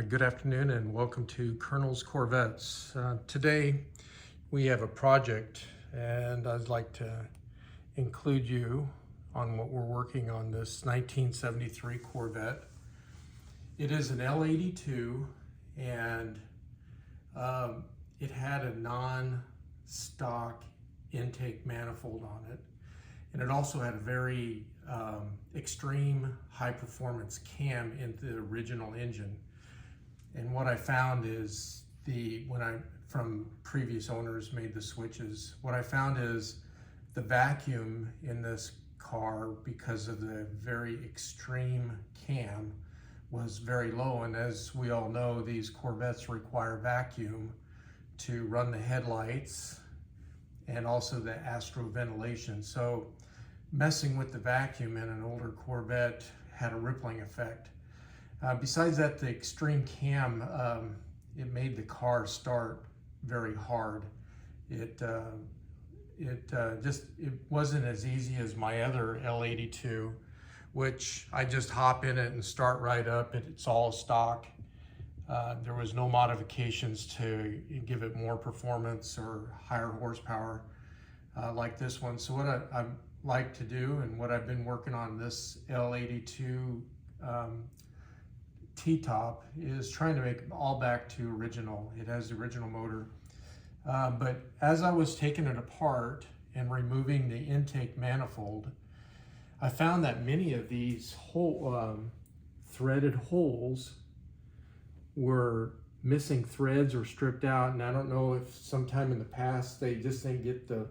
Good afternoon and welcome to Colonel's Corvettes. Today we have a project and I'd like to include you on what we're working on, this 1973 Corvette. It is an L82 and it had a non-stock intake manifold on it, and it also had a very extreme high performance cam in the original engine. And what I found is from previous owners made the switches, what I found is the vacuum in this car, because of the very extreme cam, was very low. And as we all know, these Corvettes require vacuum to run the headlights and also the astro ventilation. So messing with the vacuum in an older Corvette had a rippling effect. Besides that, the extreme cam, it made the car start very hard. It wasn't as easy as my other L82, which I just hop in it and start right up. It's all stock. There was no modifications to give it more performance or higher horsepower like this one. So what I like to do, and what I've been working on this L82 T-top, is trying to make it all back to original. It has the original motor. But as I was taking it apart and removing the intake manifold, I found that many of these threaded holes were missing threads or stripped out. And I don't know if sometime in the past they just didn't get the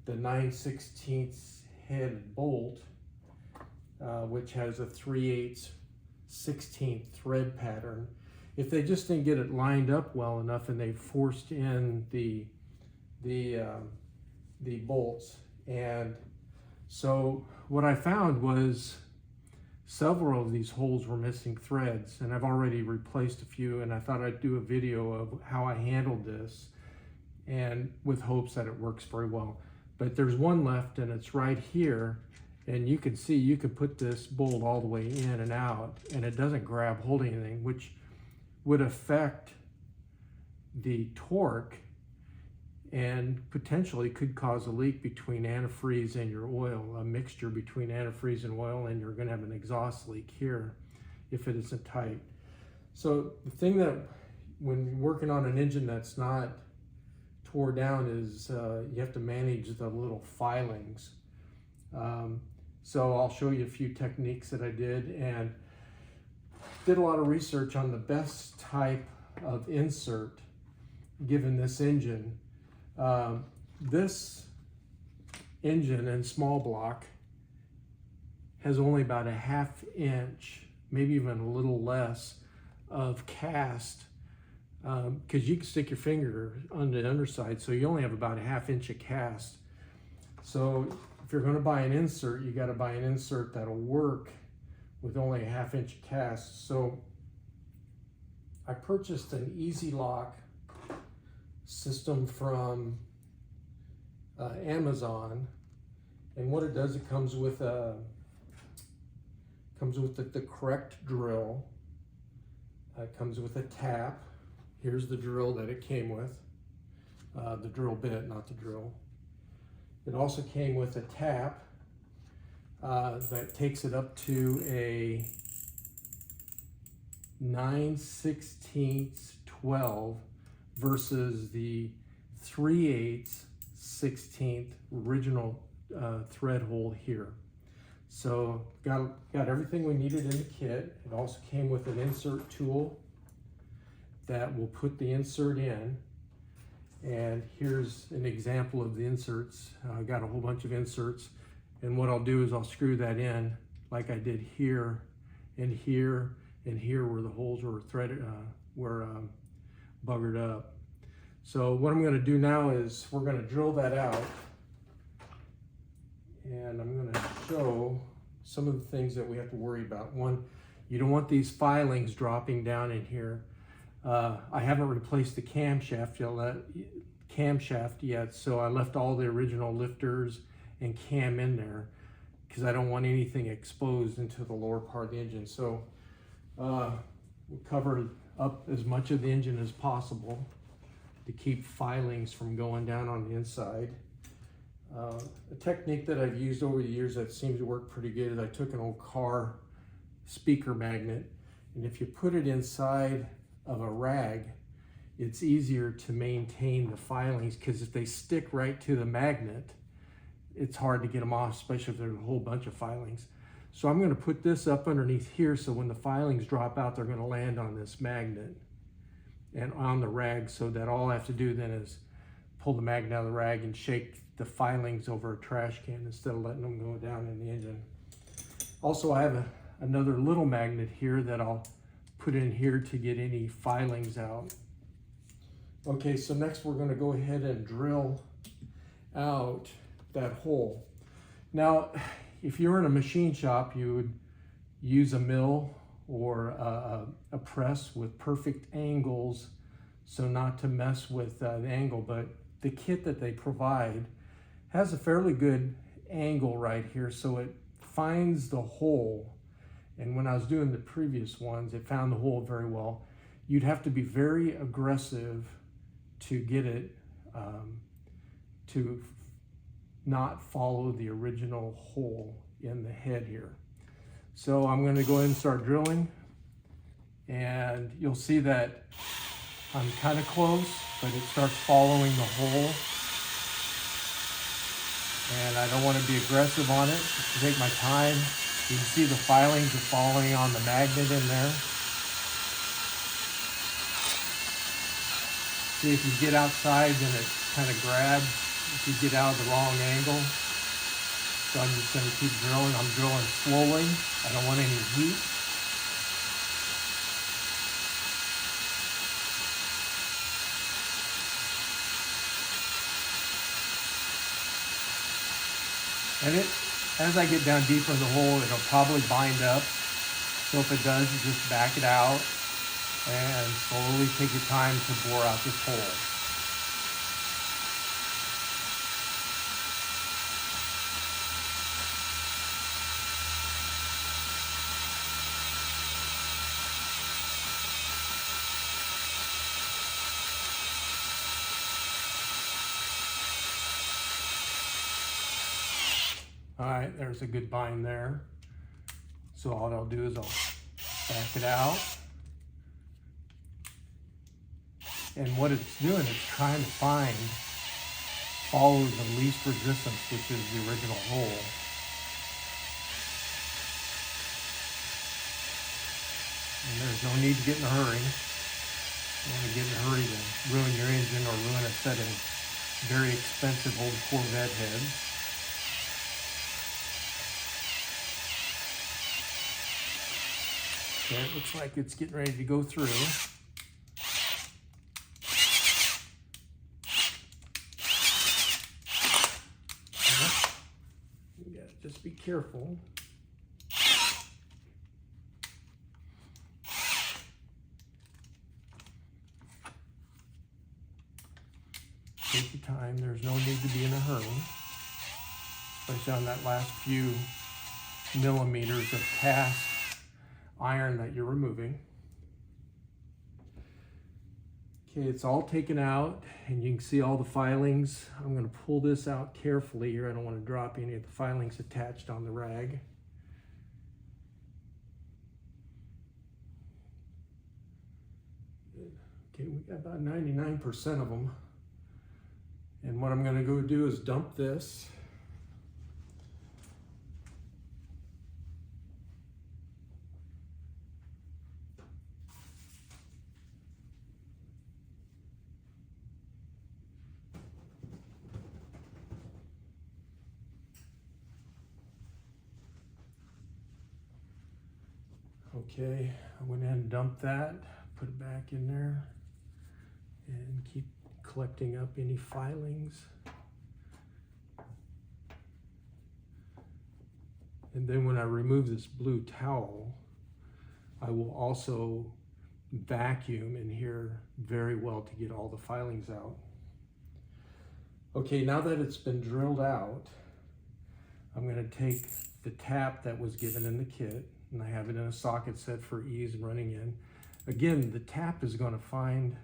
9/16 head bolt, which has a 3/8/16 thread pattern. If they just didn't get it lined up well enough and they forced in the bolts. And so what I found was several of these holes were missing threads, and I've already replaced a few, and I thought I'd do a video of how I handled this, and with hopes that it works very well. But there's one left, and it's right here, and you can see you could put this bolt all the way in and out, and it doesn't grab hold of anything, which would affect the torque and potentially could cause a leak between antifreeze and your oil, a mixture between antifreeze and oil, and you're going to have an exhaust leak here if it isn't tight. So the thing that, when you're working on an engine that's not tore down, is you have to manage the little filings. So I'll show you a few techniques that I did, and did a lot of research on the best type of insert given this engine. This engine in small block has only about a 1/2 inch, maybe even a little less, of cast, because you can stick your finger on the underside, so you only have about a 1/2 inch of cast. So if you're going to buy an insert, you got to buy an insert that'll work with only a 1/2 inch cast. So I purchased an EZ Lok system from Amazon, and what it does, it comes with the correct drill. It comes with a tap. Here's the drill that it came with, the drill bit, not the drill. It also came with a tap that takes it up to a 9/16 versus the 3/8/16 original thread hole here. So got everything we needed in the kit. It also came with an insert tool that will put the insert in. And here's an example of the inserts. I got a whole bunch of inserts, and what I'll do is I'll screw that in like I did here and here and here, where the holes were threaded, buggered up. So what I'm going to do now is we're going to drill that out, and I'm going to show some of the things that we have to worry about. One, you don't want these filings dropping down in here. I haven't replaced the camshaft yet, so I left all the original lifters and cam in there because I don't want anything exposed into the lower part of the engine. So We'll cover up as much of the engine as possible to keep filings from going down on the inside. A technique that I've used over the years that seems to work pretty good is I took an old car speaker magnet, and if you put it inside of a rag, it's easier to maintain the filings, because if they stick right to the magnet, it's hard to get them off, especially if there's a whole bunch of filings. So I'm going to put this up underneath here, so when the filings drop out, they're going to land on this magnet and on the rag, so that all I have to do then is pull the magnet out of the rag and shake the filings over a trash can instead of letting them go down in the engine. Also, I have another little magnet here that I'll put in here to get any filings out. Okay, so next we're going to go ahead and drill out that hole. Now, if you're in a machine shop, you would use a mill or a press with perfect angles, so not to mess with the angle, but the kit that they provide has a fairly good angle right here, so it finds the hole. And when I was doing the previous ones, it found the hole very well. You'd have to be very aggressive to get it to not follow the original hole in the head here. So I'm going to go ahead and start drilling, and you'll see that I'm kind of close, but it starts following the hole. And I don't want to be aggressive on it, just to take my time. You can see the filings are falling on the magnet in there. See, if you get outside, then it kind of grabs if you get out of the wrong angle. So I'm just going to keep drilling. I'm drilling slowly. I don't want any heat. And as I get down deeper in the hole, it'll probably bind up. So if it does, you just back it out and slowly take your time to bore out this hole. All right, there's a good bind there. So all I'll do is I'll back it out. And what it's doing is trying to follow the least resistance, which is the original hole. And there's no need to get in a hurry. You don't want to get in a hurry to ruin your engine or ruin a set of very expensive old Corvette heads. Okay, it looks like it's getting ready to go through. You gotta just be careful. Take your time. There's no need to be in a hurry, especially on that last few millimeters of cast iron that you're removing. Okay, it's all taken out and you can see all the filings. I'm going to pull this out carefully here. I don't want to drop any of the filings attached on the rag. Okay, we got about 99% of them. And what I'm going to go do is dump this. Okay, I went ahead and dumped that, put it back in there, and keep collecting up any filings. And then when I remove this blue towel, I will also vacuum in here very well to get all the filings out. Okay, now that it's been drilled out, I'm going to take the tap that was given in the kit, and I have it in a socket set for ease and running in. Again, the tap is going to find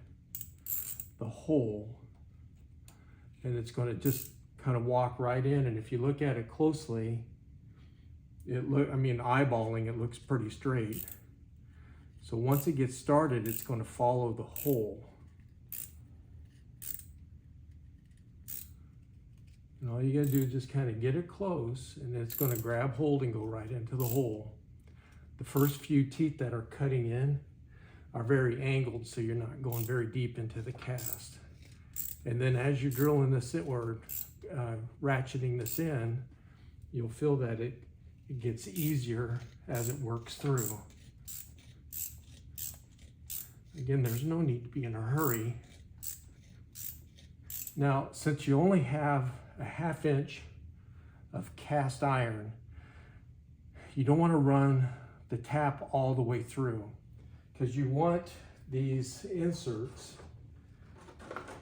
the hole, and it's going to just kind of walk right in. And if you look at it closely, eyeballing, it looks pretty straight. So once it gets started, it's going to follow the hole. And all you got to do is just kind of get it close, and it's going to grab hold and go right into the hole. The first few teeth that are cutting in are very angled, so you're not going very deep into the cast. And then as you're drilling this in, or ratcheting this in, you'll feel that it gets easier as it works through. Again, there's no need to be in a hurry. Now, since you only have a 1/2 inch of cast iron, you don't want to run the tap all the way through, because you want these inserts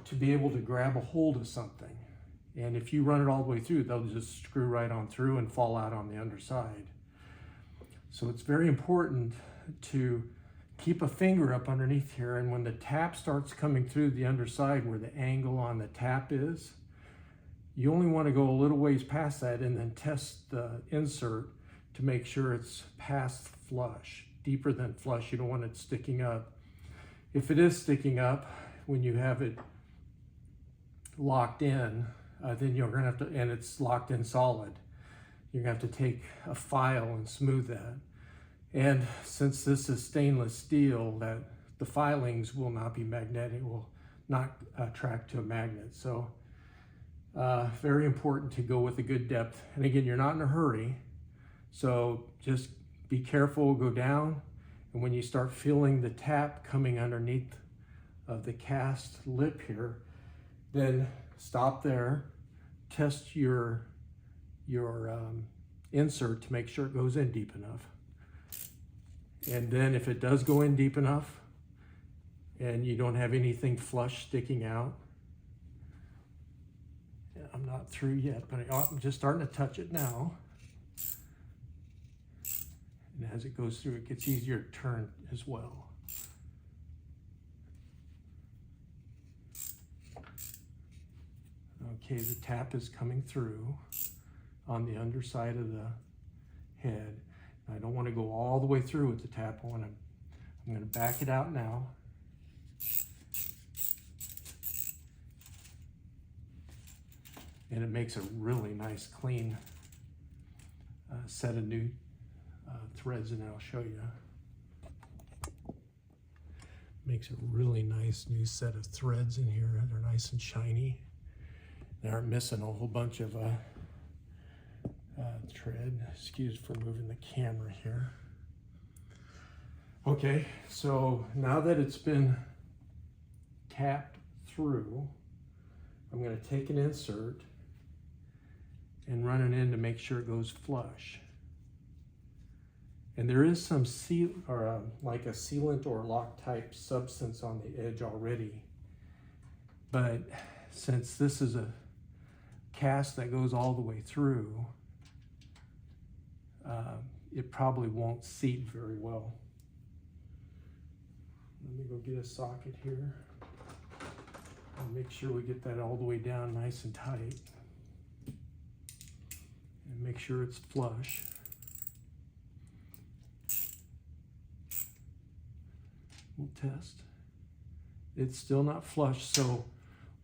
to be able to grab a hold of something. And if you run it all the way through, they'll just screw right on through and fall out on the underside. So it's very important to keep a finger up underneath here, and when the tap starts coming through the underside where the angle on the tap is, you only want to go a little ways past that and then test the insert to make sure it's past flush, deeper than flush. You don't want it sticking up. If it is sticking up when you have it locked in, then you're going to have to, and it's locked in solid, you're going to have to take a file and smooth that. And since this is stainless steel, that the filings will not be magnetic, will not attract to a magnet. So very important to go with a good depth. And again, you're not in a hurry, so just be careful, go down, and when you start feeling the tap coming underneath of the cast lip here, then stop there, test your insert to make sure it goes in deep enough. And then if it does go in deep enough and you don't have anything flush sticking out, I'm not through yet, but I'm just starting to touch it now. And as it goes through, it gets easier to turn as well. Okay, the tap is coming through on the underside of the head. I don't want to go all the way through with the tap. I'm going to back it out now. And it makes a really nice, clean set of new threads, and I'll show you. Makes a really nice new set of threads in here. They're nice and shiny. They aren't missing a whole bunch of thread. Excuse for moving the camera here. Okay, so now that it's been tapped through, I'm going to take an insert and run it in to make sure it goes flush. And there is some like a sealant or lock-type substance on the edge already. But since this is a cast that goes all the way through, it probably won't seat very well. Let me go get a socket here and make sure we get that all the way down nice and tight. And make sure it's flush. We'll test. It's still not flush, so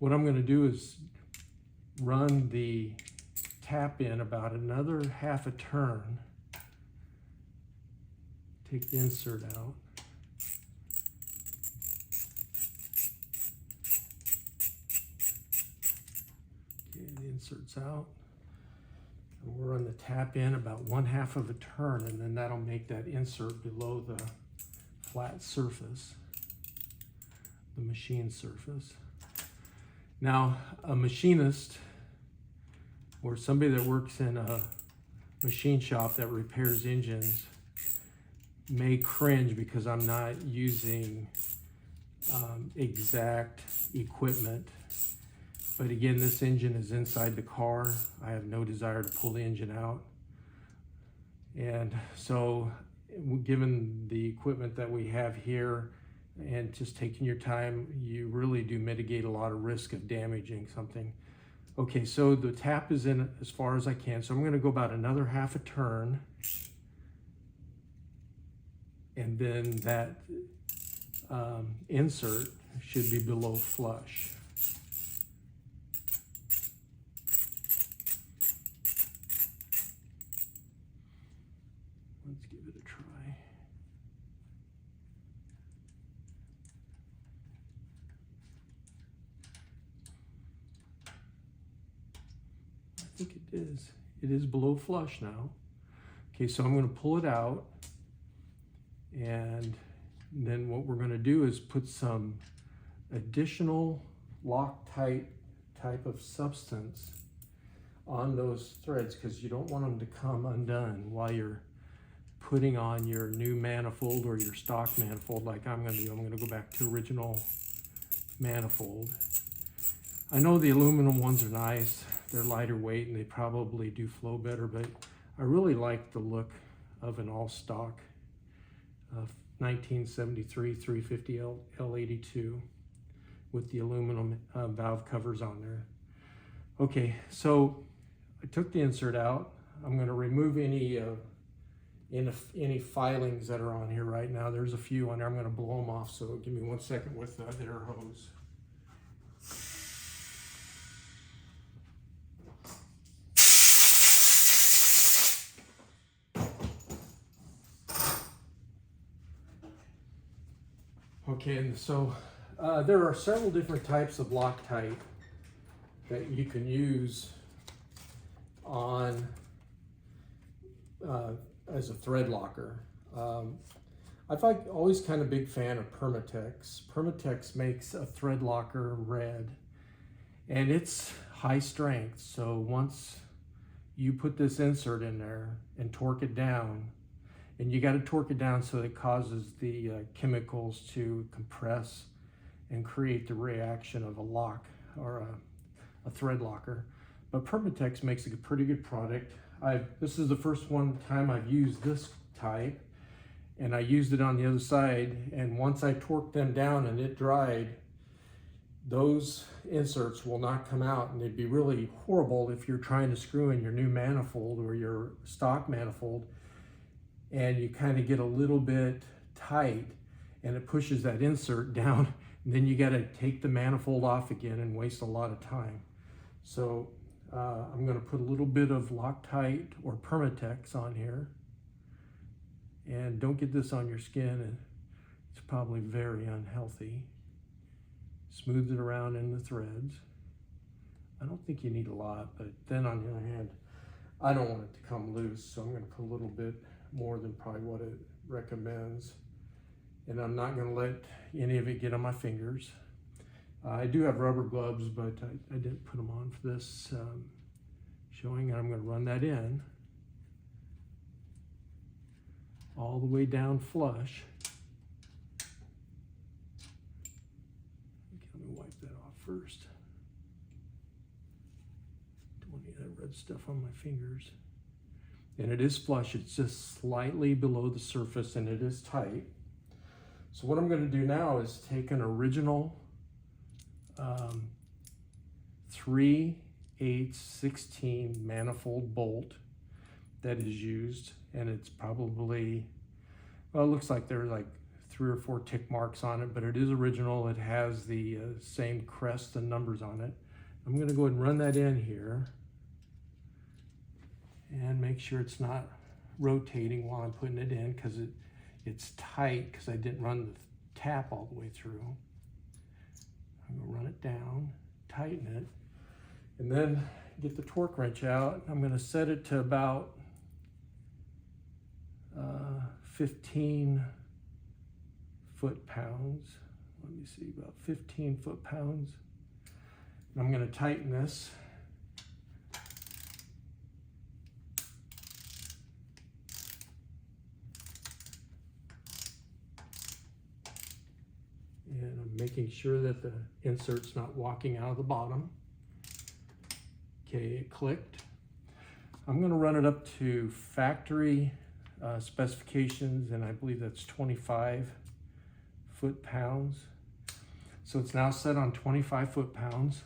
what I'm going to do is run the tap in about another half a turn. Take the insert out. Okay, the insert's out. And we'll run the tap in about 1/2 of a turn, and then that'll make that insert below the flat surface, the machine surface. Now, a machinist or somebody that works in a machine shop that repairs engines may cringe because I'm not using exact equipment. But again, this engine is inside the car. I have no desire to pull the engine out. And so given the equipment that we have here and just taking your time, you really do mitigate a lot of risk of damaging something. Okay, so the tap is in as far as I can, so I'm going to go about another half a turn, and then that insert should be below flush. Let's give it a try. I think it is. It is below flush now. Okay, so I'm going to pull it out, and then what we're going to do is put some additional Loctite type of substance on those threads, because you don't want them to come undone while you're putting on your new manifold or your stock manifold like I'm going to do. I'm going to go back to original manifold. I know the aluminum ones are nice. They're lighter weight and they probably do flow better, but I really like the look of an all stock 1973 350 L82 with the aluminum valve covers on there. Okay, so I took the insert out. I'm going to remove any filings that are on here right now. There's a few on there. I'm going to blow them off, so give me 1 second with the air hose. Okay, and so there are several different types of Loctite that you can use on as a thread locker. I've always kind of big fan of Permatex. Permatex makes a thread locker red, and it's high strength. So once you put this insert in there and torque it down, and you got to torque it down so it causes the chemicals to compress and create the reaction of a lock or a thread locker. But Permatex makes a pretty good product. This is the first time I've used this type, and I used it on the other side, and once I torqued them down and it dried, those inserts will not come out, and they'd be really horrible if you're trying to screw in your new manifold or your stock manifold and you kind of get a little bit tight and it pushes that insert down, and then you got to take the manifold off again and waste a lot of time. So I'm going to put a little bit of Loctite or Permatex on here, and don't get this on your skin. It's probably very unhealthy. Smooth it around in the threads. I don't think you need a lot, but then on the other hand, I don't want it to come loose, so I'm going to put a little bit more than probably what it recommends. And I'm not going to let any of it get on my fingers. I do have rubber gloves, but I didn't put them on for this showing. I'm going to run that in all the way down flush. Okay, let me wipe that off first. Don't want any of that red stuff on my fingers. And it is flush, it's just slightly below the surface, and it is tight. So what I'm going to do now is take an original 3/8/16 manifold bolt that is used, and it's probably, well, it looks like there's like 3 or 4 tick marks on it, but it is original. It has the same crest and numbers on it. I'm going to go ahead and run that in here and make sure it's not rotating while I'm putting it in, because it's tight because I didn't run the tap all the way through. I'm going to run it down, tighten it, and then get the torque wrench out. I'm going to set it to about 15 foot-pounds. Let me see, about 15 foot-pounds. And I'm going to tighten this. And I'm making sure that the insert's not walking out of the bottom. Okay, it clicked. I'm going to run it up to factory specifications, and I believe that's 25 foot-pounds. So it's now set on 25 foot-pounds.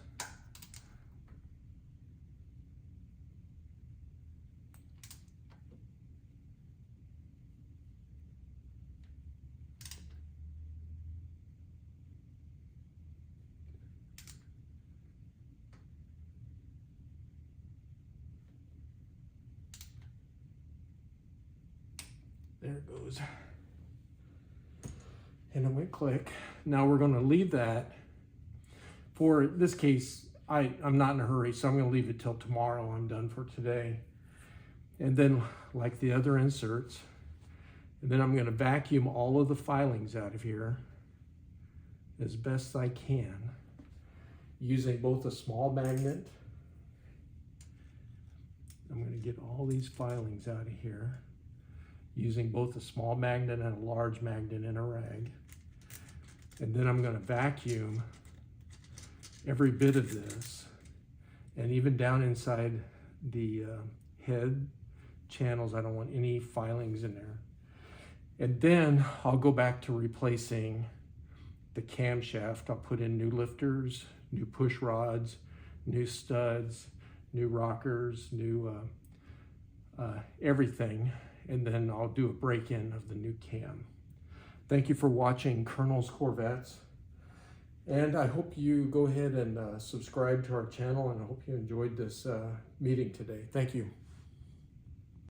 There it goes. And it went click. Now we're going to leave that. For this case, I'm not in a hurry, so I'm going to leave it till tomorrow. I'm done for today. And then, like the other inserts, and then I'm going to vacuum all of the filings out of here as best I can, using both a small magnet. I'm going to get all these filings out of here, using both a small magnet and a large magnet in a rag. And then I'm going to vacuum every bit of this, and even down inside the head channels. I don't want any filings in there. And then I'll go back to replacing the camshaft. I'll put in new lifters, new push rods, new studs, new rockers, new everything. And then I'll do a break-in of the new cam. Thank you for watching Colonel's Corvettes. And I hope you go ahead and subscribe to our channel, and I hope you enjoyed this meeting today. Thank you.